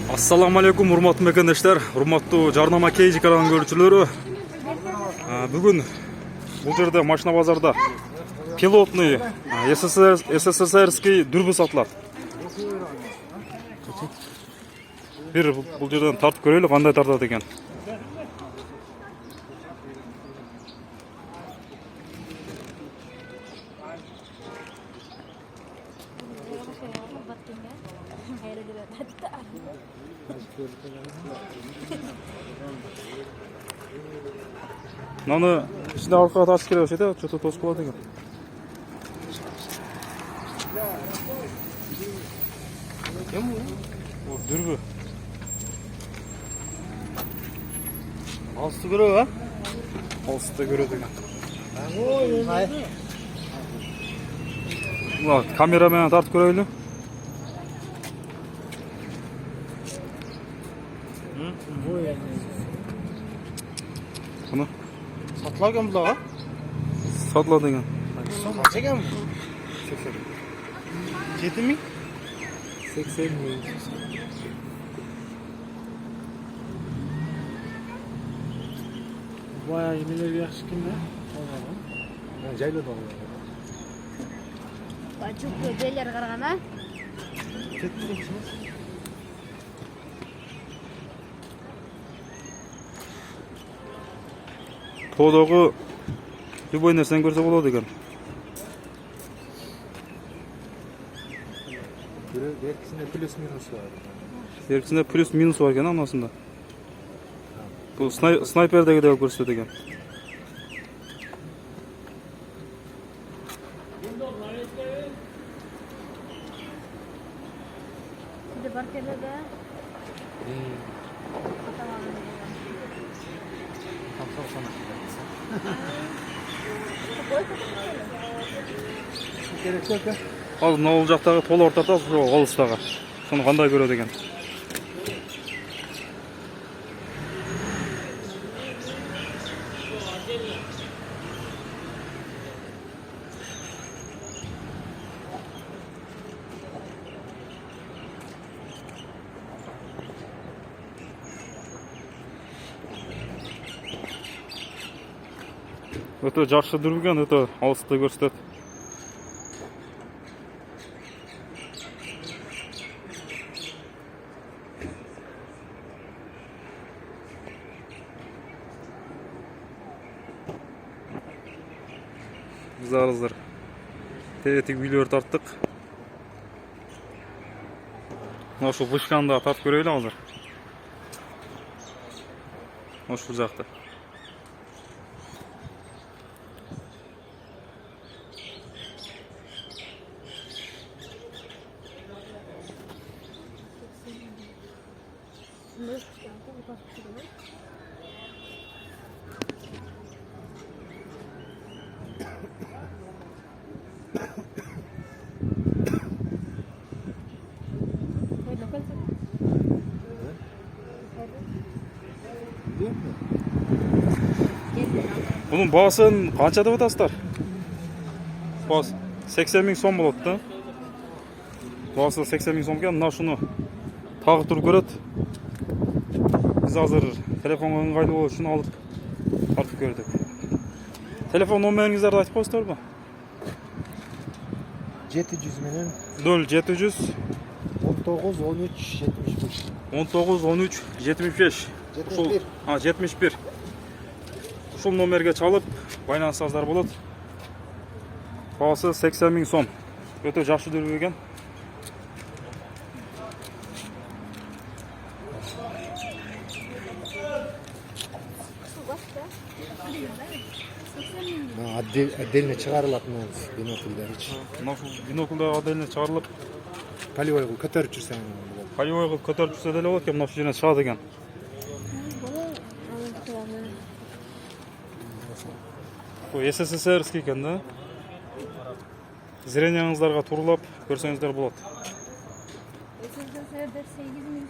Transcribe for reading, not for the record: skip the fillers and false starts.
Assalamu alaikum, урматтуу мекендештер, урматтуу жарнама кейжи каналынын көрүүчүлөрү. Бүгүн бул жерде машина базарда пилотный СССРский дүрбү сатылат. Бир бул жерден тартып көрөлү, кандай тартат экен. Мынаны ичинде аркага тартыш керек болчу да, чөтө тосуп калат экен. Дүрбү. Алысты көрөбү, а? Алысты көрөт экен. Камера менен тартып көрөлү. Кана Сатыла экен бул, а? сатылат экен. Канча экен бул? 7 миң? 80 миң. Бая эмелер жакшы экен да. Жайлы да. Бачук көбелер караган, а? Тоодогу любой нерсени көрсө болот экен. Беркисинде плюс-минус бар. Беркисинде плюс-минус бар экен анасында. Бул снайпердеги деп көрсөтөт экен. Şimdi barkelerde Керек yok, а? Ал мына бул жактагы толор тартат, ошо алыстагы. Сону кандай көрөт экен? Өтө жакшы дүрбү, өтө алысты көрсөтөт. Biz arızlar teretik videoları tarttık. Şu vışkanda tart göröylü hazır. Şu jakta. Bunun bağısın kança деп атасыздар? Bağısı 80 миң сом болот да. Bağısı 80 миң сом экен. Мына шуну тагып туруп көрөт. Биз азыр телефонго ыңгайлуу болуу үчүн алып тартып көрдүк. Телефон номериңиздерди айтып коесуздарбы? 700 менен 0700 19 13 75. 19 13 75. 71. 71. Ушул номерге чалып байланышсаңыздар болот. Баасы 80 миң сом. Өтө жакшы дүрбү экен. Отдельно чыгарылат биноклдерчи. Биноклдар отдельно чыгарылып, Полевой көтөрүп жүрсөң болот. полевой кылып көтөрүп жүрсө деле болот экен, мына ушул жерден чыгат экен. Бул СССРский экен да. Зрениеңиздарга тууралап көрсөңүздөр болот. SSSR'de 8 milyon